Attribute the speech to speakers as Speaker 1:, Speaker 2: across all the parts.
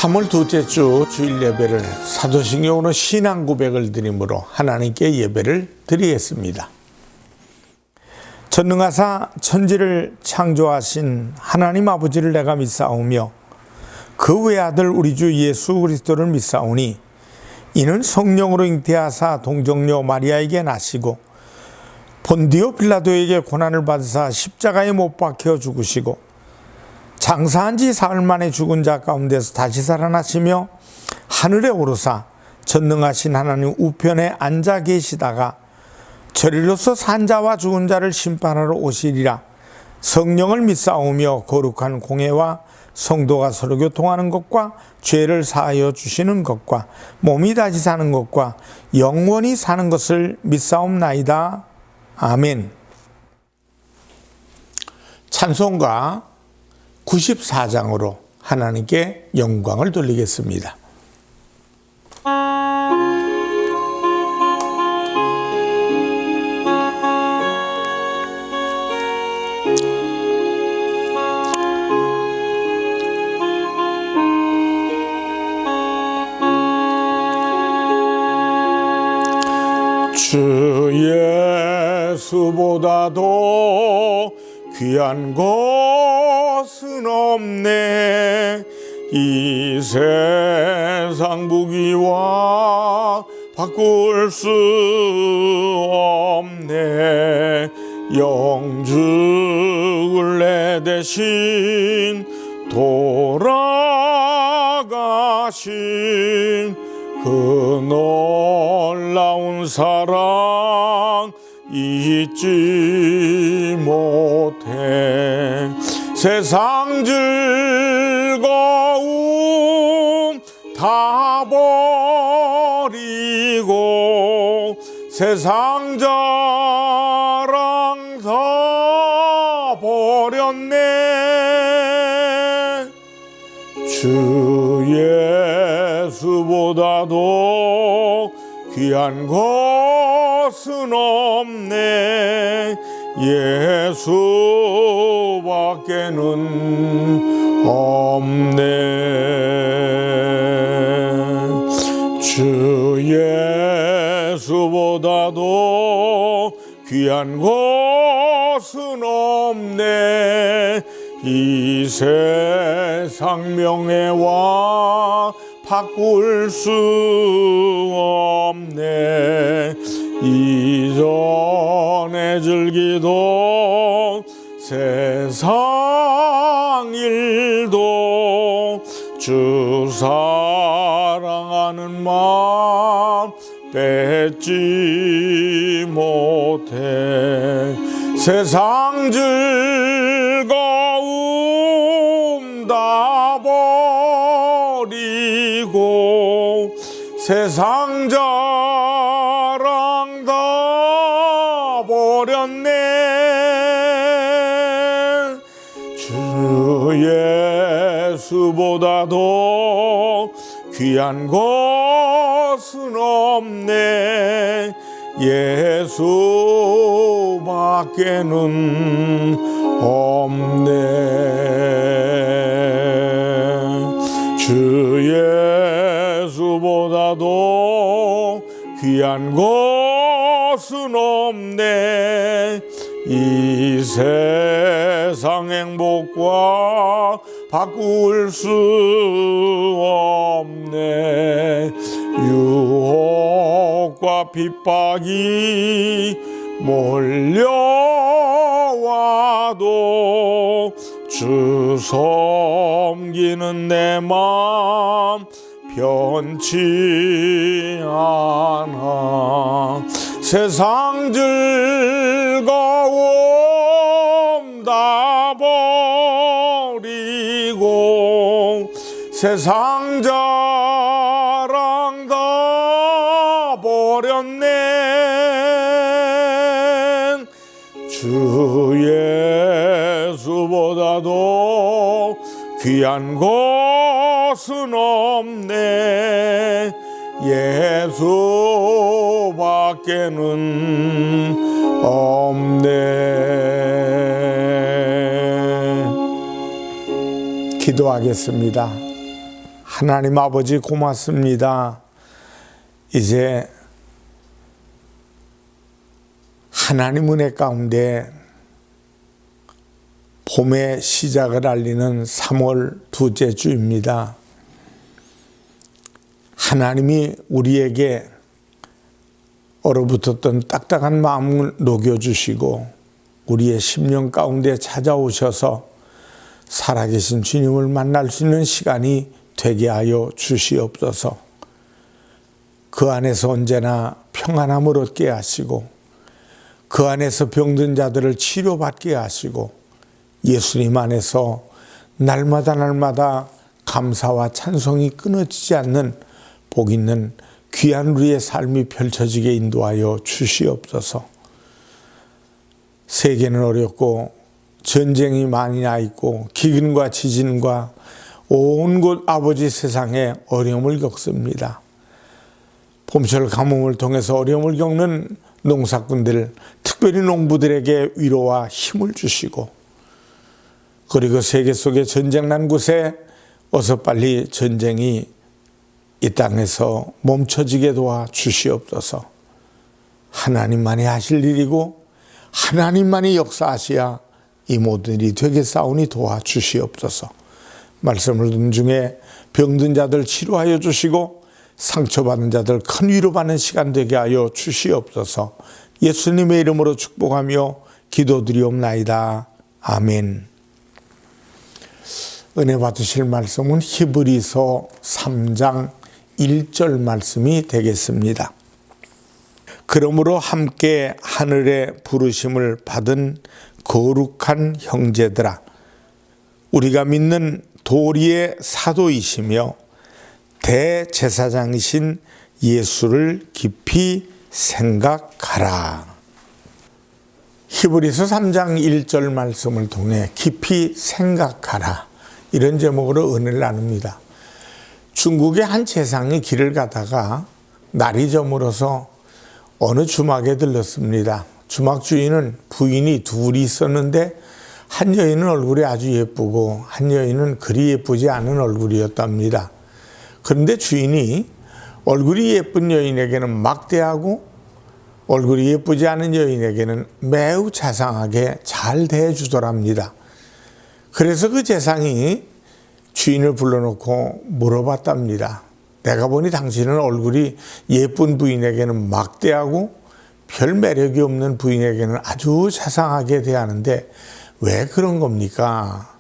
Speaker 1: 3월 둘째 주 주일 예배를 사도신경으로 신앙 고백을 드림으로 하나님께 예배를 드리겠습니다. 전능하사 천지를 창조하신 하나님 아버지를 내가 믿사오며 그 외아들 우리 주 예수 그리스도를 믿사오니 이는 성령으로 잉태하사 동정녀 마리아에게 나시고 본디오 빌라도에게 고난을 받으사 십자가에 못 박혀 죽으시고 장사한 지 사흘 만에 죽은 자 가운데서 다시 살아나시며 하늘에 오르사 전능하신 하나님 우편에 앉아 계시다가 저리로서 산 자와 죽은 자를 심판하러 오시리라. 성령을 믿사오며 거룩한 공회와 성도가 서로 교통하는 것과 죄를 사하여 주시는 것과 몸이 다시 사는 것과 영원히 사는 것을 믿사옵나이다. 아멘. 찬송가 94장으로 하나님께 영광을 돌리겠습니다. 주 예수보다도 귀한 것은 없네. 이 세상 부귀와 바꿀 수 없네. 영죽을 내 대신 돌아가신 그 놀라운 사랑 잊지 못해. 세상 즐거움 다 버리고 세상 자랑 다 버렸네. 주 예수보다도 귀한 것은 없네. 예수밖에는 없네. 주 예수보다도 귀한 것은 없네. 이 세상 명예와 바꿀 수 없네. 이전에 즐기던 세상 일도 주 사랑하는 마음 뺏지 못해. 세상 즐거움 다 버리고 세상 자랑 다 버렸네. 주 예수보다도 귀한 것은 없네. 예수밖에는 없네. 주 예수보다도 귀한 것은 없네. 이 세상 행복과 바꿀 수 없네. 유혹과 핍박이 몰려와도 주 섬기는 내 맘 변치 않아. 세상 즐거움 다 버리고 세상 자랑 다 버렸네. 주 예수보다도 귀한 것은 없네. 예수밖에는 없네. 기도하겠습니다. 하나님 아버지 고맙습니다. 이제 하나님 은혜 가운데 봄의 시작을 알리는 3월 둘째 주입니다. 하나님이 우리에게 얼어붙었던 딱딱한 마음을 녹여주시고 우리의 심령 가운데 찾아오셔서 살아계신 주님을 만날 수 있는 시간이 되게 하여 주시옵소서. 그 안에서 언제나 평안함을 얻게 하시고 그 안에서 병든 자들을 치료받게 하시고 예수님 안에서 날마다 감사와 찬송이 끊어지지 않는 복 있는 귀한 우리의 삶이 펼쳐지게 인도하여 주시옵소서. 세계는 어렵고 전쟁이 많이 나 있고 기근과 지진과 온 곳 아버지 세상에 어려움을 겪습니다. 봄철 가뭄을 통해서 어려움을 겪는 농사꾼들, 특별히 농부들에게 위로와 힘을 주시고 그리고 세계 속에 전쟁 난 곳에 어서 빨리 전쟁이 이 땅에서 멈춰지게 도와 주시옵소서. 하나님만이 하실 일이고 하나님만이 역사하셔야 이 모든 일이 되겠사오니 도와 주시옵소서. 말씀을 듣는 중에 병든 자들 치료하여 주시고 상처받은 자들 큰 위로받는 시간 되게 하여 주시옵소서. 예수님의 이름으로 축복하며 기도드리옵나이다. 아멘. 은혜 받으실 말씀은 히브리서 3장 1절 말씀이 되겠습니다. 그러므로 함께 하늘의 부르심을 받은 거룩한 형제들아, 우리가 믿는 도리의 사도이시며 대제사장이신 예수를 깊이 생각하라. 히브리서 3장 1절 말씀을 통해 깊이 생각하라, 이런 제목으로 은혜를 나눕니다. 중국의 한 재상이 길을 가다가 날이 저물어서 어느 주막에 들렀습니다. 주막 주인은 부인이 둘이 있었는데 한 여인은 얼굴이 아주 예쁘고 한 여인은 그리 예쁘지 않은 얼굴이었답니다. 그런데 주인이 얼굴이 예쁜 여인에게는 막대하고 얼굴이 예쁘지 않은 여인에게는 매우 자상하게 잘 대해주더랍니다. 그래서 그 재상이 주인을 불러놓고 물어봤답니다. 내가 보니 당신은 얼굴이 예쁜 부인에게는 막대하고 별 매력이 없는 부인에게는 아주 자상하게 대하는데 왜 그런 겁니까?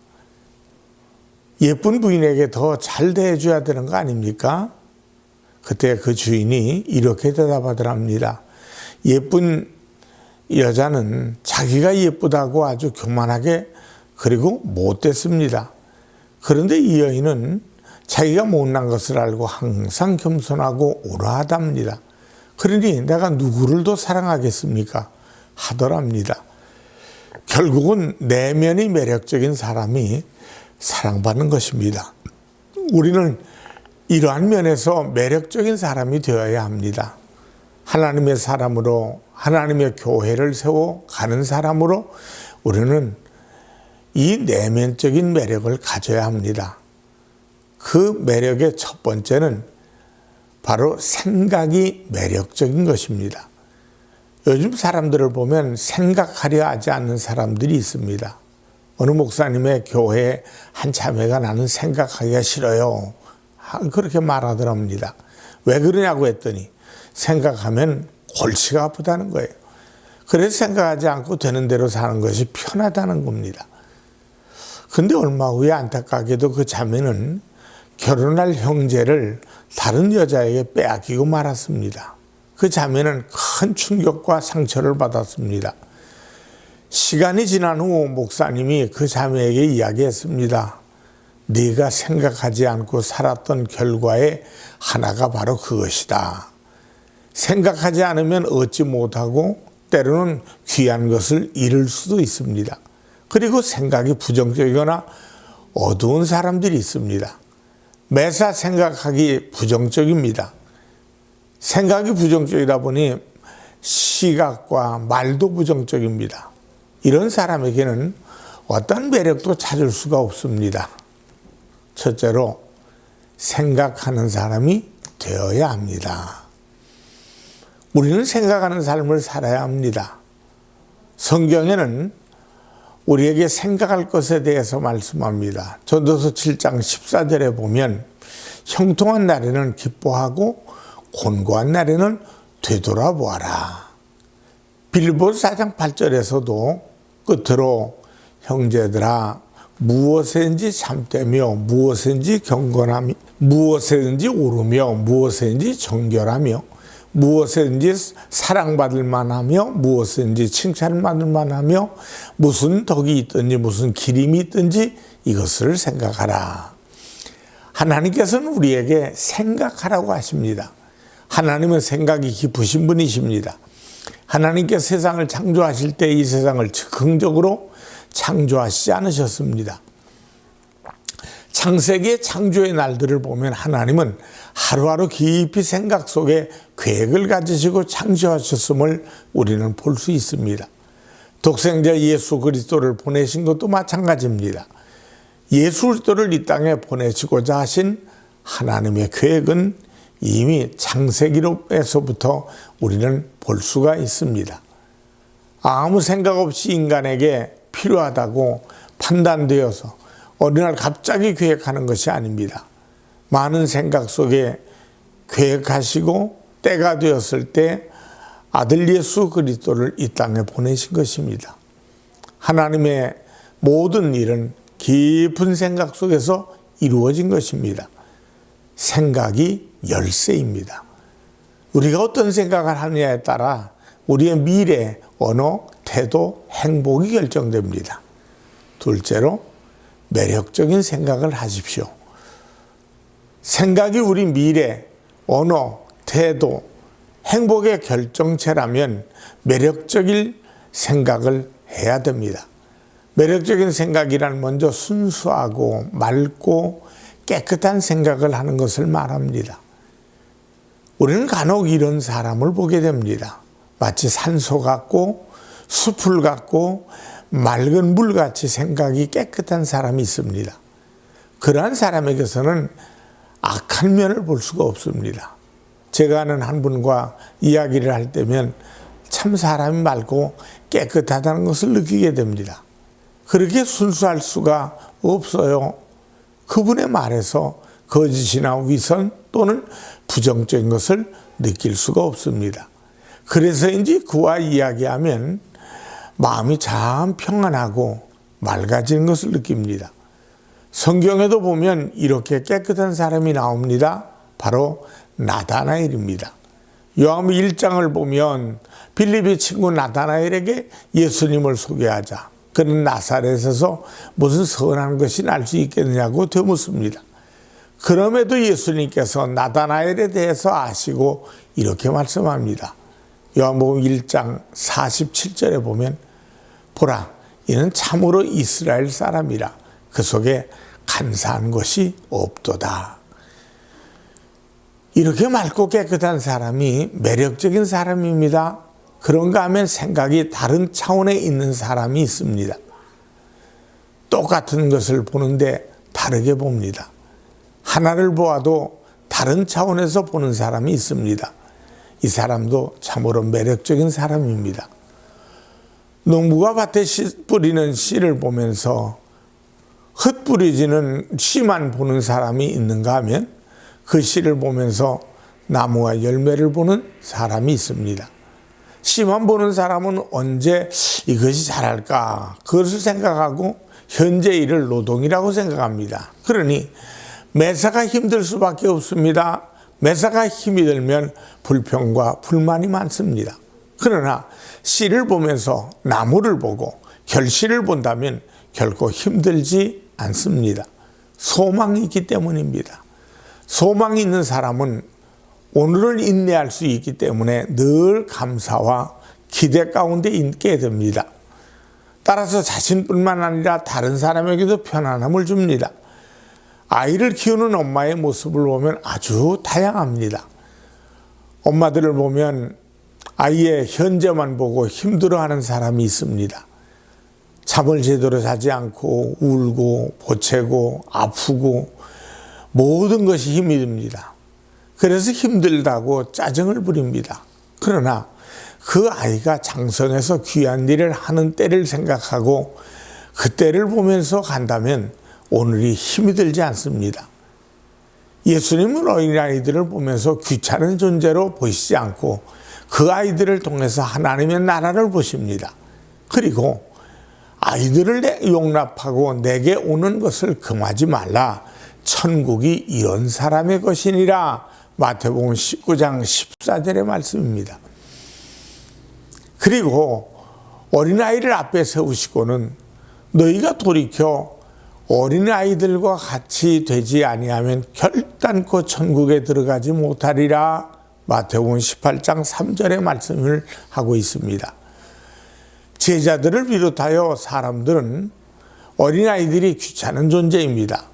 Speaker 1: 예쁜 부인에게 더 잘 대해줘야 되는 거 아닙니까? 그때 그 주인이 이렇게 대답하더랍니다. 예쁜 여자는 자기가 예쁘다고 아주 교만하게 그리고 못됐습니다. 그런데 이 여인은 자기가 못난 것을 알고 항상 겸손하고 온화하답니다. 그러니 내가 누구를 더 사랑하겠습니까? 하더랍니다. 결국은 내면이 매력적인 사람이 사랑받는 것입니다. 우리는 이러한 면에서 매력적인 사람이 되어야 합니다. 하나님의 사람으로 하나님의 교회를 세워가는 사람으로 우리는 이 내면적인 매력을 가져야 합니다. 그 매력의 첫 번째는 바로 생각이 매력적인 것입니다. 요즘 사람들을 보면 생각하려 하지 않는 사람들이 있습니다. 어느 목사님의 교회에 한 자매가 나는 생각하기가 싫어요, 그렇게 말하더랍니다. 왜 그러냐고 했더니 생각하면 골치가 아프다는 거예요. 그래서 생각하지 않고 되는 대로 사는 것이 편하다는 겁니다. 근데 얼마 후에 안타깝게도 그 자매는 결혼할 형제를 다른 여자에게 빼앗기고 말았습니다. 그 자매는 큰 충격과 상처를 받았습니다. 시간이 지난 후 목사님이 그 자매에게 이야기했습니다. 네가 생각하지 않고 살았던 결과의 하나가 바로 그것이다. 생각하지 않으면 얻지 못하고 때로는 귀한 것을 잃을 수도 있습니다. 그리고 생각이 부정적이거나 어두운 사람들이 있습니다. 매사 생각하기 부정적입니다. 생각이 부정적이다 보니 시각과 말도 부정적입니다. 이런 사람에게는 어떤 매력도 찾을 수가 없습니다. 첫째로 생각하는 사람이 되어야 합니다. 우리는 생각하는 삶을 살아야 합니다. 성경에는 우리에게 생각할 것에 대해서 말씀합니다. 전도서 7장 14절에 보면 형통한 날에는 기뻐하고 곤고한 날에는 되돌아보아라. 빌립보서 4장 8절에서도 끝으로 형제들아 무엇에든지 참되며 무엇에든지 경건하며 무엇에든지 오르며 무엇에든지 정결하며 무엇에든지 사랑받을 만하며 무엇에든지 칭찬받을 만하며 무슨 덕이 있든지 무슨 기림이 있든지 이것을 생각하라. 하나님께서는 우리에게 생각하라고 하십니다. 하나님은 생각이 깊으신 분이십니다. 하나님께서 세상을 창조하실 때 이 세상을 즉흥적으로 창조하시지 않으셨습니다. 창세기의 창조의 날들을 보면 하나님은 하루하루 깊이 생각 속에 계획을 가지시고 창조하셨음을 우리는 볼 수 있습니다. 독생자 예수 그리스도를 보내신 것도 마찬가지입니다. 예수 그리스도를 이 땅에 보내시고자 하신 하나님의 계획은 이미 창세기로에서부터 우리는 볼 수가 있습니다. 아무 생각 없이 인간에게 필요하다고 판단되어서 어느 날 갑자기 계획하는 것이 아닙니다. 많은 생각 속에 계획하시고 때가 되었을 때 아들 예수 그리스도를 이 땅에 보내신 것입니다. 하나님의 모든 일은 깊은 생각 속에서 이루어진 것입니다. 생각이 열쇠입니다. 우리가 어떤 생각을 하느냐에 따라 우리의 미래, 언어, 태도, 행복이 결정됩니다. 둘째로 매력적인 생각을 하십시오. 생각이 우리 미래, 언어, 태도, 행복의 결정체라면 매력적인 생각을 해야 됩니다. 매력적인 생각이란 먼저 순수하고 맑고 깨끗한 생각을 하는 것을 말합니다. 우리는 간혹 이런 사람을 보게 됩니다. 마치 산소 같고 숲을 같고 맑은 물같이 생각이 깨끗한 사람이 있습니다. 그러한 사람에게서는 악한 면을 볼 수가 없습니다. 제가 아는 한 분과 이야기를 할 때면 참 사람이 맑고 깨끗하다는 것을 느끼게 됩니다. 그렇게 순수할 수가 없어요. 그분의 말에서 거짓이나 위선 또는 부정적인 것을 느낄 수가 없습니다. 그래서인지 그와 이야기하면 마음이 참 평안하고 맑아지는 것을 느낍니다. 성경에도 보면 이렇게 깨끗한 사람이 나옵니다. 바로 나다나엘입니다. 요한복음 1장을 보면 빌립의 친구 나다나엘에게 예수님을 소개하자 그는 나사렛에서 무슨 선한 것이 날 수 있겠느냐고 되묻습니다. 그럼에도 예수님께서 나다나엘에 대해서 아시고 이렇게 말씀합니다. 요한복음 1장 47절에 보면 보라 이는 참으로 이스라엘 사람이라 그 속에 간사한 것이 없도다. 이렇게 맑고 깨끗한 사람이 매력적인 사람입니다. 그런가 하면 생각이 다른 차원에 있는 사람이 있습니다. 똑같은 것을 보는데 다르게 봅니다. 하나를 보아도 다른 차원에서 보는 사람이 있습니다. 이 사람도 참으로 매력적인 사람입니다. 농부가 밭에 뿌리는 씨를 보면서 흩뿌려지는 씨만 보는 사람이 있는가 하면 그 씨를 보면서 나무와 열매를 보는 사람이 있습니다. 씨만 보는 사람은 언제 이것이 자랄까 그것을 생각하고 현재 일을 노동이라고 생각합니다. 그러니 매사가 힘들 수밖에 없습니다. 매사가 힘이 들면 불평과 불만이 많습니다. 그러나 씨를 보면서 나무를 보고 결실을 본다면 결코 힘들지 않습니다. 소망이 있기 때문입니다. 소망이 있는 사람은 오늘을 인내할 수 있기 때문에 늘 감사와 기대 가운데 있게 됩니다. 따라서 자신뿐만 아니라 다른 사람에게도 편안함을 줍니다. 아이를 키우는 엄마의 모습을 보면 아주 다양합니다. 엄마들을 보면 아이의 현재만 보고 힘들어하는 사람이 있습니다. 잠을 제대로 자지 않고 울고 보채고 아프고 모든 것이 힘이 듭니다. 그래서 힘들다고 짜증을 부립니다. 그러나 그 아이가 장성해서 귀한 일을 하는 때를 생각하고 그 때를 보면서 간다면 오늘이 힘이 들지 않습니다. 예수님은 어린아이들을 보면서 귀찮은 존재로 보시지 않고 그 아이들을 통해서 하나님의 나라를 보십니다. 그리고 아이들을 용납하고 내게 오는 것을 금하지 말라. 천국이 이런 사람의 것이니라. 마태복음 19장 14절의 말씀입니다. 그리고 어린아이를 앞에 세우시고는 너희가 돌이켜 어린아이들과 같이 되지 아니하면 결단코 천국에 들어가지 못하리라. 마태복음 18장 3절의 말씀을 하고 있습니다. 제자들을 비롯하여 사람들은 어린아이들이 귀찮은 존재입니다.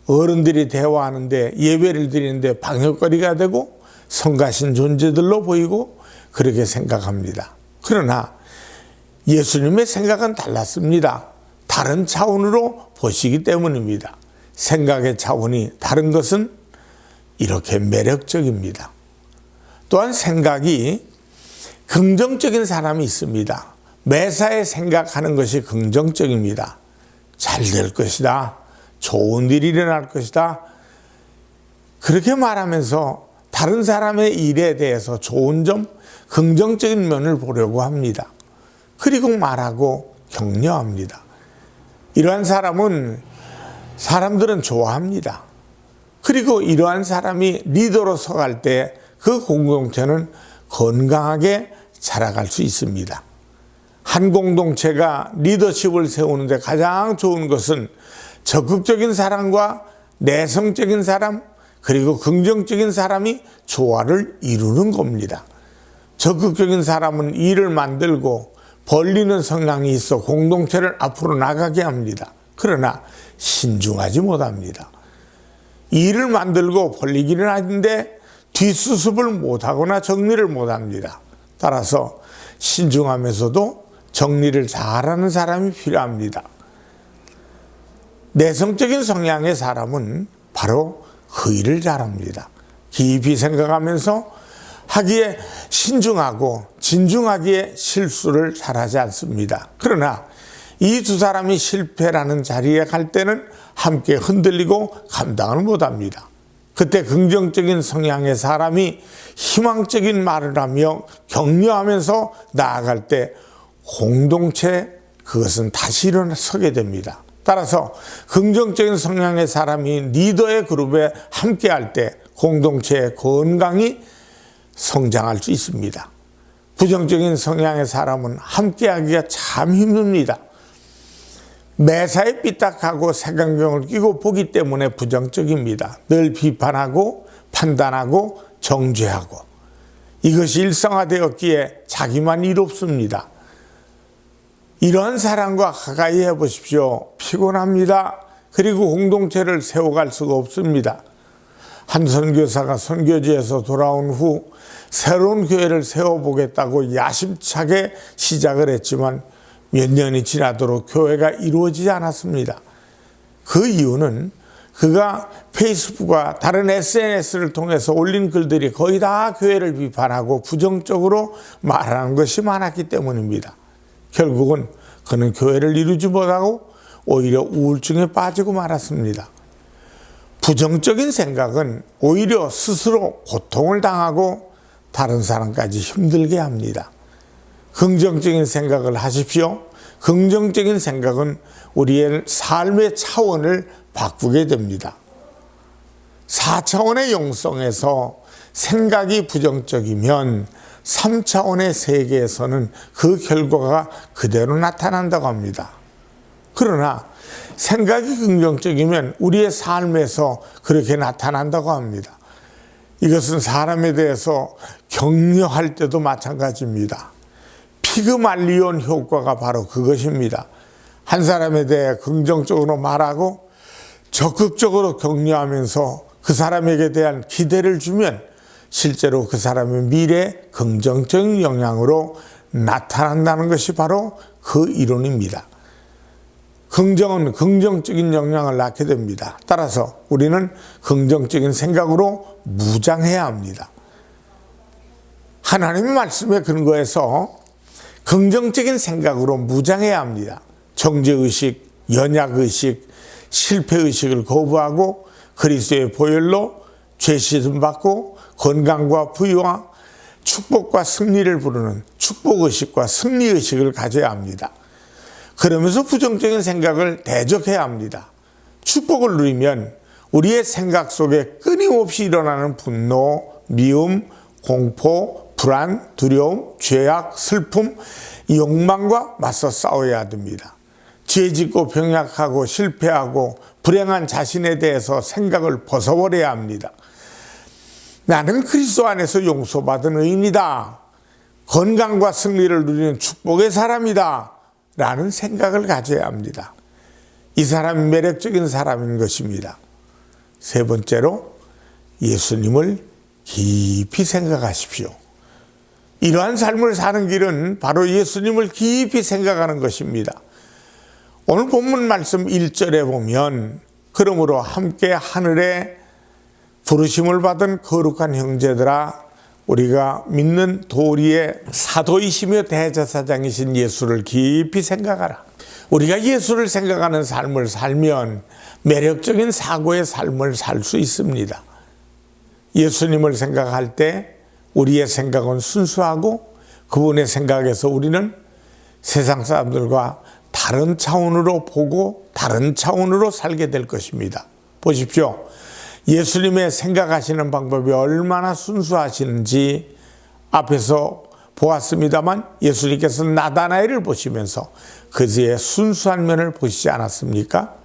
Speaker 1: 어른들이 대화하는데 예배를 드리는데 방해거리가 되고 성가신 존재들로 보이고 그렇게 생각합니다. 그러나 예수님의 생각은 달랐습니다. 다른 차원으로 보시기 때문입니다. 생각의 차원이 다른 것은 이렇게 매력적입니다. 또한 생각이 긍정적인 사람이 있습니다. 매사에 생각하는 것이 긍정적입니다. 잘 될 것이다. 좋은 일이 일어날 것이다. 그렇게 말하면서 다른 사람의 일에 대해서 좋은 점, 긍정적인 면을 보려고 합니다. 그리고 말하고 격려합니다. 이러한 사람은 사람들은 좋아합니다. 그리고 이러한 사람이 리더로 서갈 때 그 공동체는 건강하게 자라갈 수 있습니다. 한 공동체가 리더십을 세우는데 가장 좋은 것은 적극적인 사람과 내성적인 사람 그리고 긍정적인 사람이 조화를 이루는 겁니다. 적극적인 사람은 일을 만들고 벌리는 성향이 있어 공동체를 앞으로 나가게 합니다. 그러나 신중하지 못합니다. 일을 만들고 벌리기는 하는데 뒷수습을 못하거나 정리를 못합니다. 따라서 신중하면서도 정리를 잘하는 사람이 필요합니다. 내성적인 성향의 사람은 바로 그 일을 잘합니다. 깊이 생각하면서 하기에 신중하고 진중하기에 실수를 잘하지 않습니다. 그러나 이 두 사람이 실패라는 자리에 갈 때는 함께 흔들리고 감당을 못합니다. 그때 긍정적인 성향의 사람이 희망적인 말을 하며 격려하면서 나아갈 때 공동체 그것은 다시 일어서게 됩니다. 따라서 긍정적인 성향의 사람이 리더의 그룹에 함께할 때 공동체의 건강이 성장할 수 있습니다. 부정적인 성향의 사람은 함께하기가 참 힘듭니다. 매사에 삐딱하고 색안경을 끼고 보기 때문에 부정적입니다. 늘 비판하고 판단하고 정죄하고 이것이 일상화되었기에 자기만 이롭습니다. 이러한 사람과 가까이 해보십시오. 피곤합니다. 그리고 공동체를 세워갈 수가 없습니다. 한 선교사가 선교지에서 돌아온 후 새로운 교회를 세워보겠다고 야심차게 시작을 했지만 몇 년이 지나도록 교회가 이루어지지 않았습니다. 그 이유는 그가 페이스북과 다른 SNS를 통해서 올린 글들이 거의 다 교회를 비판하고 부정적으로 말하는 것이 많았기 때문입니다. 결국은 그는 교회를 이루지 못하고 오히려 우울증에 빠지고 말았습니다. 부정적인 생각은 오히려 스스로 고통을 당하고 다른 사람까지 힘들게 합니다. 긍정적인 생각을 하십시오. 긍정적인 생각은 우리의 삶의 차원을 바꾸게 됩니다. 4차원의 영성에서 생각이 부정적이면 3차원의 세계에서는 그 결과가 그대로 나타난다고 합니다. 그러나 생각이 긍정적이면 우리의 삶에서 그렇게 나타난다고 합니다. 이것은 사람에 대해서 격려할 때도 마찬가지입니다. 피그말리온 효과가 바로 그것입니다. 한 사람에 대해 긍정적으로 말하고 적극적으로 격려하면서 그 사람에게 대한 기대를 주면 실제로 그 사람의 미래에 긍정적인 영향으로 나타난다는 것이 바로 그 이론입니다. 긍정은 긍정적인 영향을 낳게 됩니다. 따라서 우리는 긍정적인 생각으로 무장해야 합니다. 하나님의 말씀에 근거해서 긍정적인 생각으로 무장해야 합니다. 정죄의식, 연약의식, 실패의식을 거부하고 그리스도의 보혈로 죄 씻음 받고 건강과 부유와 축복과 승리를 부르는 축복의식과 승리의식을 가져야 합니다. 그러면서 부정적인 생각을 대적해야 합니다. 축복을 누리면 우리의 생각 속에 끊임없이 일어나는 분노, 미움, 공포, 불안, 두려움, 죄악, 슬픔, 욕망과 맞서 싸워야 됩니다. 죄짓고 병약하고 실패하고 불행한 자신에 대해서 생각을 벗어버려야 합니다. 나는 그리스도 안에서 용서받은 의인이다. 건강과 승리를 누리는 축복의 사람이다. 라는 생각을 가져야 합니다. 이 사람이 매력적인 사람인 것입니다. 세 번째로 예수님을 깊이 생각하십시오. 이러한 삶을 사는 길은 바로 예수님을 깊이 생각하는 것입니다. 오늘 본문 말씀 1절에 보면 그러므로 함께 하늘에 부르심을 받은 거룩한 형제들아 우리가 믿는 도리의 사도이시며 대제사장이신 예수를 깊이 생각하라. 우리가 예수를 생각하는 삶을 살면 매력적인 사고의 삶을 살 수 있습니다. 예수님을 생각할 때 우리의 생각은 순수하고 그분의 생각에서 우리는 세상 사람들과 다른 차원으로 보고 다른 차원으로 살게 될 것입니다. 보십시오. 예수님의 생각하시는 방법이 얼마나 순수하시는지 앞에서 보았습니다만 예수님께서 나다나엘을 보시면서 그의 순수한 면을 보시지 않았습니까?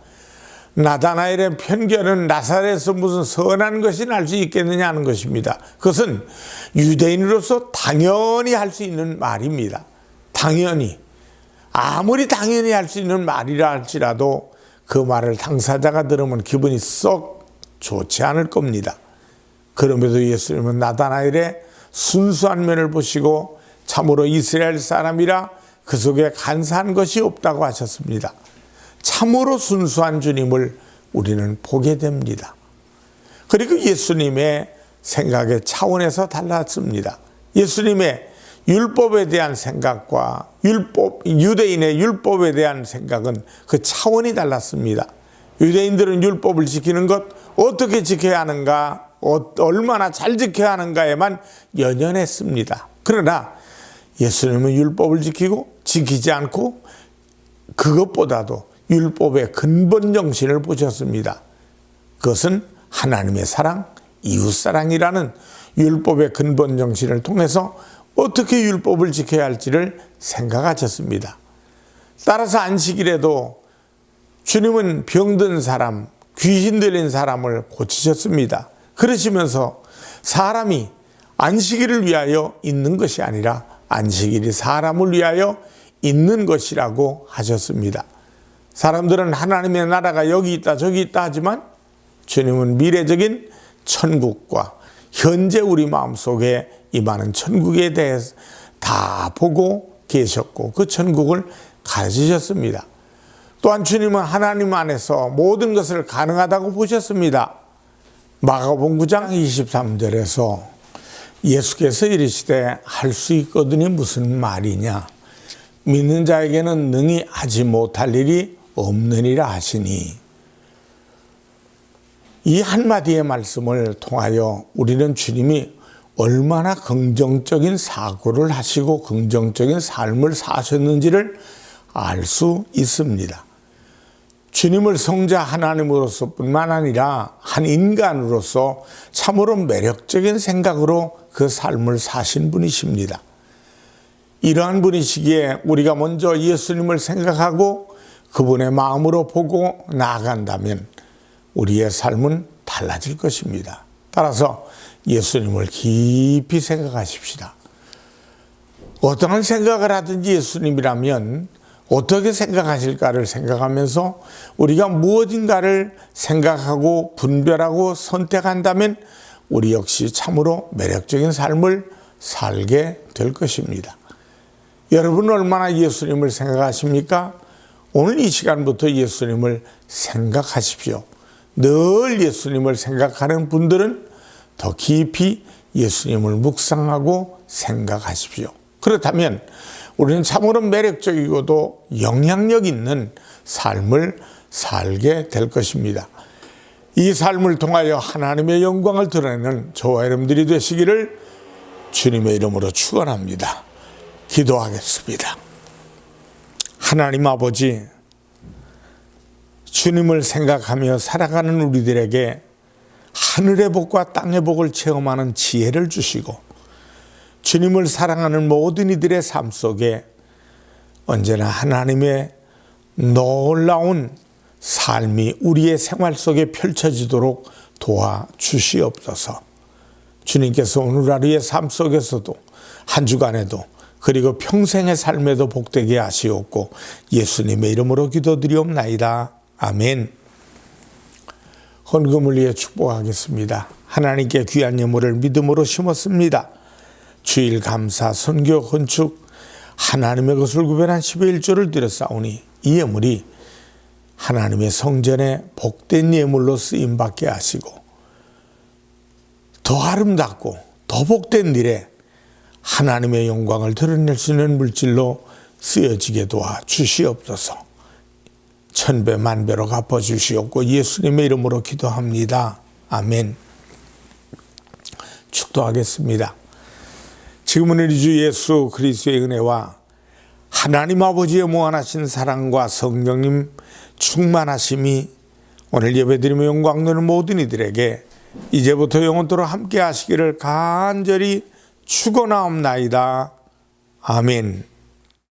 Speaker 1: 나다나엘의 편견은 나사렛에서 무슨 선한 것이 날 수 있겠느냐 하는 것입니다. 그것은 유대인으로서 당연히 할 수 있는 말입니다. 당연히. 아무리 당연히 할 수 있는 말이라 할지라도 그 말을 당사자가 들으면 기분이 썩 좋지 않을 겁니다. 그럼에도 예수님은 나다나엘의 순수한 면을 보시고 참으로 이스라엘 사람이라 그 속에 간사한 것이 없다고 하셨습니다. 참으로 순수한 주님을 우리는 보게 됩니다. 그리고 예수님의 생각의 차원에서 달랐습니다. 예수님의 율법에 대한 생각과 유대인의 율법에 대한 생각은 그 차원이 달랐습니다. 유대인들은 율법을 지키는 것, 어떻게 지켜야 하는가, 얼마나 잘 지켜야 하는가에만 연연했습니다. 그러나 예수님은 율법을 지키고 지키지 않고 그것보다도 율법의 근본 정신을 보셨습니다. 그것은 하나님의 사랑, 이웃사랑이라는 율법의 근본 정신을 통해서 어떻게 율법을 지켜야 할지를 생각하셨습니다. 따라서 안식일에도 주님은 병든 사람, 귀신 들린 사람을 고치셨습니다. 그러시면서 사람이 안식일을 위하여 있는 것이 아니라 안식일이 사람을 위하여 있는 것이라고 하셨습니다. 사람들은 하나님의 나라가 여기 있다 저기 있다 하지만 주님은 미래적인 천국과 현재 우리 마음속에 임하는 천국에 대해서 다 보고 계셨고 그 천국을 가지셨습니다. 또한 주님은 하나님 안에서 모든 것을 가능하다고 보셨습니다. 마가복음 9장 23절에서 예수께서 이르시되 할 수 있거든이 무슨 말이냐 믿는 자에게는 능히 하지 못할 일이 없느니라 하시니 이 한마디의 말씀을 통하여 우리는 주님이 얼마나 긍정적인 사고를 하시고 긍정적인 삶을 사셨는지를 알 수 있습니다. 주님을 성자 하나님으로서 뿐만 아니라 한 인간으로서 참으로 매력적인 생각으로 그 삶을 사신 분이십니다. 이러한 분이시기에 우리가 먼저 예수님을 생각하고 그분의 마음으로 보고 나아간다면 우리의 삶은 달라질 것입니다. 따라서 예수님을 깊이 생각하십시다. 어떠한 생각을 하든지 예수님이라면 어떻게 생각하실까를 생각하면서 우리가 무엇인가를 생각하고 분별하고 선택한다면 우리 역시 참으로 매력적인 삶을 살게 될 것입니다. 여러분은 얼마나 예수님을 생각하십니까? 오늘 이 시간부터 예수님을 생각하십시오. 늘 예수님을 생각하는 분들은 더 깊이 예수님을 묵상하고 생각하십시오. 그렇다면 우리는 참으로 매력적이고도 영향력 있는 삶을 살게 될 것입니다. 이 삶을 통하여 하나님의 영광을 드러내는 저와 여러분들이 되시기를 주님의 이름으로 축원합니다. 기도하겠습니다. 하나님 아버지, 주님을 생각하며 살아가는 우리들에게 하늘의 복과 땅의 복을 체험하는 지혜를 주시고, 주님을 사랑하는 모든 이들의 삶 속에 언제나 하나님의 놀라운 삶이 우리의 생활 속에 펼쳐지도록 도와주시옵소서. 주님께서 오늘 하루의 삶 속에서도 한 주간에도 그리고 평생의 삶에도 복되게 하시옵고 예수님의 이름으로 기도드리옵나이다. 아멘. 헌금을 위해 축복하겠습니다. 하나님께 귀한 예물을 믿음으로 심었습니다. 주일 감사, 선교, 건축, 하나님의 것을 구별한 10의 1조를 드렸사오니 이 예물이 하나님의 성전에 복된 예물로 쓰임받게 하시고 더 아름답고 더 복된 일에 하나님의 영광을 드러낼 수 있는 물질로 쓰여지게 도와주시옵소서. 천배 만배로 갚아주시옵고 예수님의 이름으로 기도합니다. 아멘. 축도하겠습니다. 지금은 우리 주 예수 그리스도의 은혜와 하나님 아버지의 무한하신 사랑과 성령님 충만하심이 오늘 예배드리며 영광 누는 모든 이들에게 이제부터 영원토록 함께 하시기를 간절히 축원하옵나이다. 아멘.